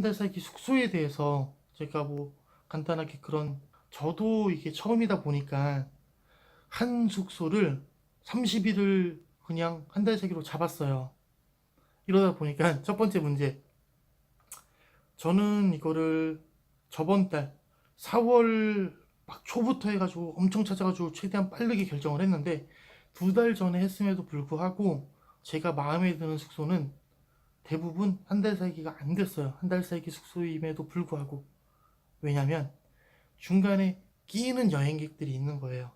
달 살기 숙소에 대해서 제가 뭐 간단하게 그런, 저도 이게 처음이다 보니까 한 숙소를 30일을 그냥 한 달 살기로 잡았어요. 이러다 보니까 첫 번째 문제, 저는 이거를 저번 달 4월 막 초부터 해가지고 엄청 찾아가지고 최대한 빠르게 결정을 했는데, 2달 전에 했음에도 불구하고 제가 마음에 드는 숙소는 대부분 한 달 살기가 안 됐어요. 한 달 살기 숙소임에도 불구하고. 왜냐면 중간에 끼는 여행객들이 있는 거예요.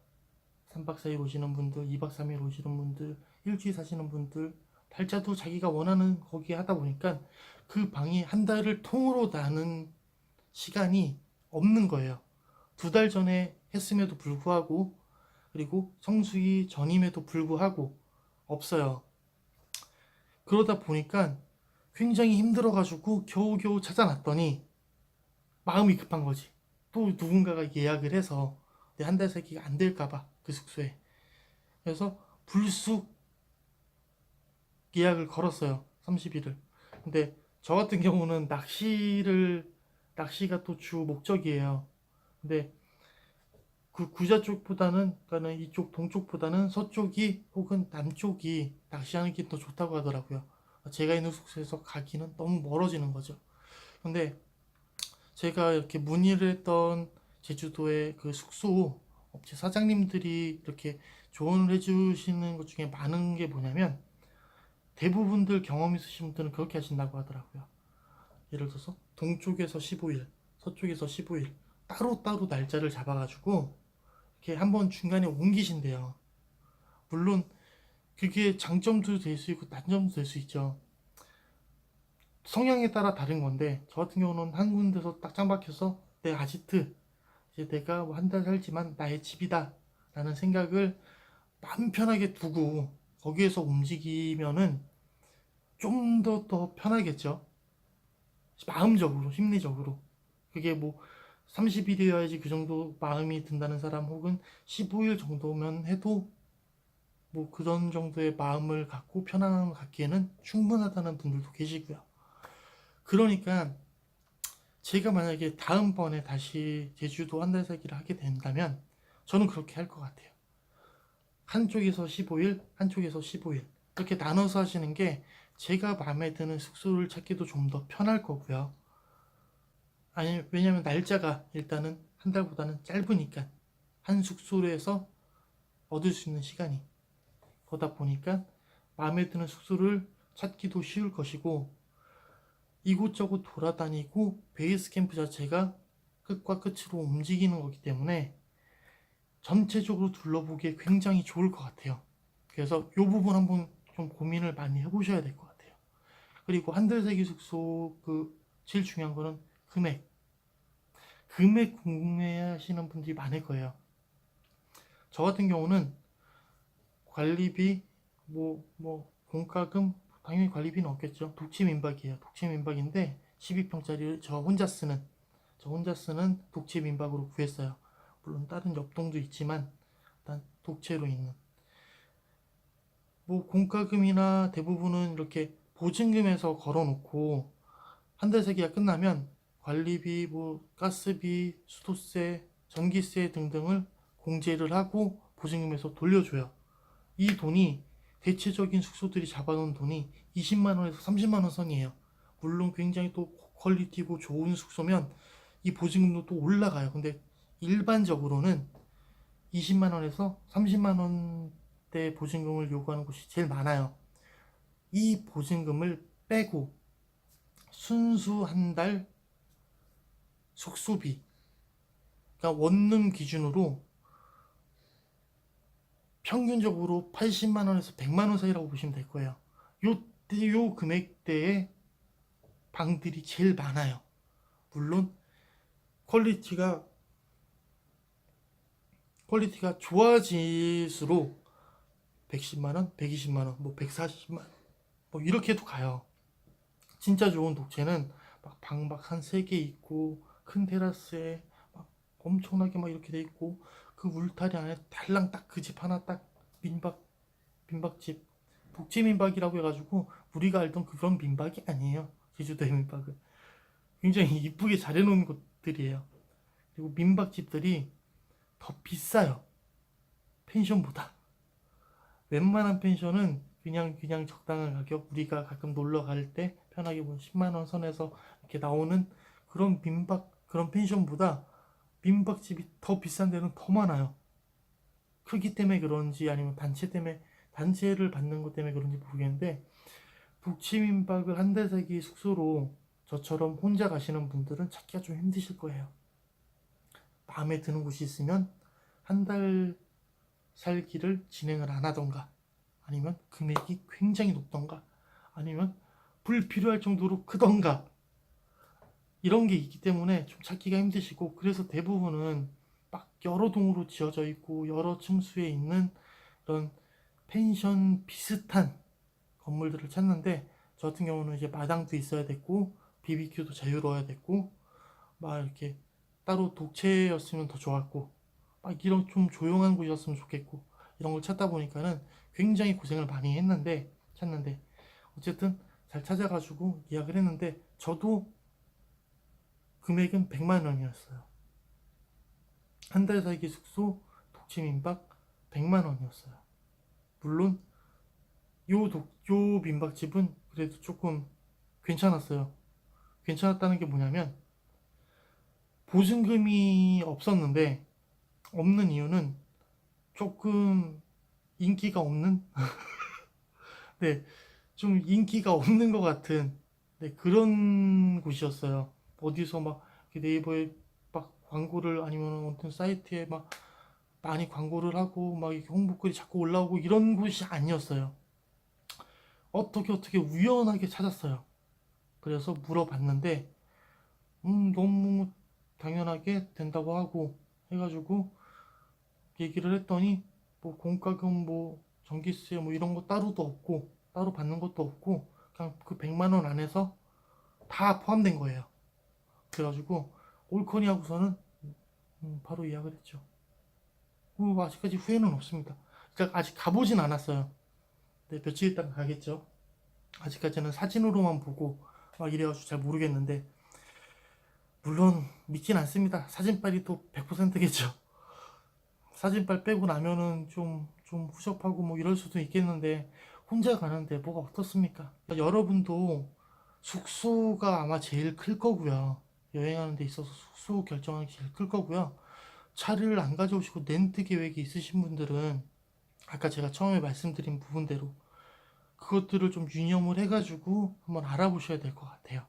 3박 4일 오시는 분들, 2박 3일 오시는 분들, 일주일 사시는 분들, 달짜도 자기가 원하는 거기에 하다 보니까 그 방이 한 달을 통으로 나는 시간이 없는 거예요. 2달 전에 했음에도 불구하고, 그리고 성수기 전임에도 불구하고 없어요. 그러다 보니까 굉장히 힘들어가지고 겨우겨우 찾아놨더니 마음이 급한 거지. 또 누군가가 예약을 해서 내 한 달 살기가 안 될까봐 그 숙소에. 그래서 불쑥 예약을 걸었어요. 30일을. 근데 저 같은 경우는 낚시가 또 주 목적이에요. 근데 그 구자 쪽보다는, 그러니까 이쪽 동쪽보다는 서쪽이 혹은 남쪽이 낚시하는 게 더 좋다고 하더라고요. 제가 있는 숙소에서 가기는 너무 멀어지는 거죠. 근데 제가 이렇게 문의를 했던 제주도의 그 숙소 업체 사장님들이 이렇게 조언을 해주시는 것 중에 많은 게 뭐냐면, 대부분들 경험 있으신 분들은 그렇게 하신다고 하더라고요. 예를 들어서 동쪽에서 15일, 서쪽에서 15일 따로따로 날짜를 잡아가지고 이렇게 한번 중간에 옮기신대요. 물론 그게 장점도 될 수 있고 단점도 될 수 있죠. 성향에 따라 다른 건데, 저 같은 경우는 한 군데서 딱 짱 박혀서 내 아지트, 이제 내가 뭐 한 달 살지만 나의 집이다 라는 생각을 마음 편하게 두고 거기에서 움직이면은 좀 더 편하겠죠. 마음적으로, 심리적으로. 그게 뭐 30일이어야지 그 정도 마음이 든다는 사람, 혹은 15일 정도면 해도 뭐 그런 정도의 마음을 갖고 편안함을 갖기에는 충분하다는 분들도 계시고요. 그러니까 제가 만약에 다음번에 다시 제주도 한 달 살기를 하게 된다면 저는 그렇게 할 것 같아요. 한쪽에서 15일, 한쪽에서 15일 이렇게 나눠서 하시는 게 제가 마음에 드는 숙소를 찾기도 좀 더 편할 거고요. 아니, 왜냐면 날짜가 일단은 한 달보다는 짧으니까, 한 숙소에서 얻을 수 있는 시간이. 그러다 보니까 마음에 드는 숙소를 찾기도 쉬울 것이고, 이곳저곳 돌아다니고 베이스 캠프 자체가 끝과 끝으로 움직이는 거기 때문에 전체적으로 둘러보기에 굉장히 좋을 것 같아요. 그래서 이 부분 한번 좀 고민을 많이 해보셔야 될 것 같아요. 그리고 한들세기 숙소 그 제일 중요한 거는 금액 궁금해하시는 분들이 많을 거예요. 저 같은 경우는 관리비, 공과금, 당연히 관리비는 없겠죠. 독채민박이에요. 독채민박인데 12평짜리 저 혼자 쓰는 독채민박으로 구했어요. 물론 다른 옆동도 있지만 일단 독채로 있는. 뭐 공과금이나 대부분은 이렇게 보증금에서 걸어놓고 한 달 세기가 끝나면 관리비, 뭐 가스비, 수도세, 전기세 등등을 공제를 하고 보증금에서 돌려줘요. 이 돈이, 대체적인 숙소들이 잡아놓은 돈이 20만 원에서 30만 원 선이에요. 물론 굉장히 또 퀄리티고 좋은 숙소면 이 보증금도 또 올라가요. 근데 일반적으로는 20만 원에서 30만 원대 보증금을 요구하는 곳이 제일 많아요. 이 보증금을 빼고 순수 한 달 숙소비, 그러니까 원룸 기준으로 평균적으로 80만 원에서 100만 원 사이라고 보시면 될 거예요. 요 금액대의 방들이 제일 많아요. 물론 퀄리티가 좋아질수록 110만 원, 120만 원, 뭐 140만 원, 뭐 이렇게도 가요. 진짜 좋은 독채는 막 방 막 한 3개 있고 큰 테라스에 막 엄청나게 막 이렇게 돼 있고, 그 울타리 안에 달랑 딱 그 집 하나 딱 민박집, 독채 민박이라고 해가지고 우리가 알던 그런 민박이 아니에요. 제주도의 민박은 굉장히 이쁘게 잘 해놓은 곳들이에요. 그리고 민박집들이 더 비싸요. 펜션보다. 웬만한 펜션은 그냥 적당한 가격, 우리가 가끔 놀러 갈 때 편하게 뭐 10만 원 선에서 이렇게 나오는 그런 펜션보다 민박집이 더 비싼 데는 더 많아요. 크기 때문에 그런지 아니면 단체를 받는 것 때문에 그런지 모르겠는데, 독채민박을 한 달 살기 숙소로 저처럼 혼자 가시는 분들은 찾기가 좀 힘드실 거예요. 마음에 드는 곳이 있으면 한 달 살기를 진행을 안 하던가, 아니면 금액이 굉장히 높던가, 아니면 불필요할 정도로 크던가, 이런 게 있기 때문에 좀 찾기가 힘드시고, 그래서 대부분은 막 여러 동으로 지어져 있고 여러 층수에 있는 그런 펜션 비슷한 건물들을 찾는데, 저 같은 경우는 이제 마당도 있어야 됐고 BBQ도 자유로워야 됐고 막 이렇게 따로 독채였으면 더 좋았고, 막 이런 좀 조용한 곳이었으면 좋겠고, 이런 걸 찾다 보니까는 굉장히 고생을 많이 찾는데 어쨌든 잘 찾아가지고 예약을 했는데, 저도 금액은 100만 원이었어요. 한 달 살기 숙소 독채 민박 100만 원이었어요. 물론 요 민박집은 그래도 조금 괜찮았어요. 괜찮았다는 게 뭐냐면, 보증금이 없었는데, 없는 이유는 조금 인기가 없는? 네, 좀 인기가 없는 것 같은, 네, 그런 곳이었어요. 어디서 막 이렇게 네이버에 막 광고를, 아니면 어떤 사이트에 막 많이 광고를 하고 막 이렇게 홍보글이 자꾸 올라오고 이런 곳이 아니었어요. 어떻게 우연하게 찾았어요. 그래서 물어봤는데 너무 당연하게 된다고 하고 해가지고 얘기를 했더니, 뭐 공과금 뭐 전기세 뭐 이런 거 따로도 없고 따로 받는 것도 없고 그냥 그 100만 원 안에서 다 포함된 거예요. 그래가지고 올커니 하고서는 바로 예약을 했죠. 아직까지 후회는 없습니다. 그러니까 아직 가보진 않았어요. 네, 며칠 있다가 가겠죠. 아직까지는 사진으로만 보고 막 이래가지고 잘 모르겠는데, 물론 믿진 않습니다. 사진빨이 또 100%겠죠. 사진빨 빼고 나면은 좀 후접하고 뭐 이럴 수도 있겠는데, 혼자 가는데 뭐가 어떻습니까? 여러분도 숙소가 아마 제일 클 거고요. 여행하는 데 있어서 숙소 결정하기 제일 클 거고요. 차를 안 가져오시고 렌트 계획이 있으신 분들은 아까 제가 처음에 말씀드린 부분대로 그것들을 좀 유념을 해가지고 한번 알아보셔야 될 것 같아요.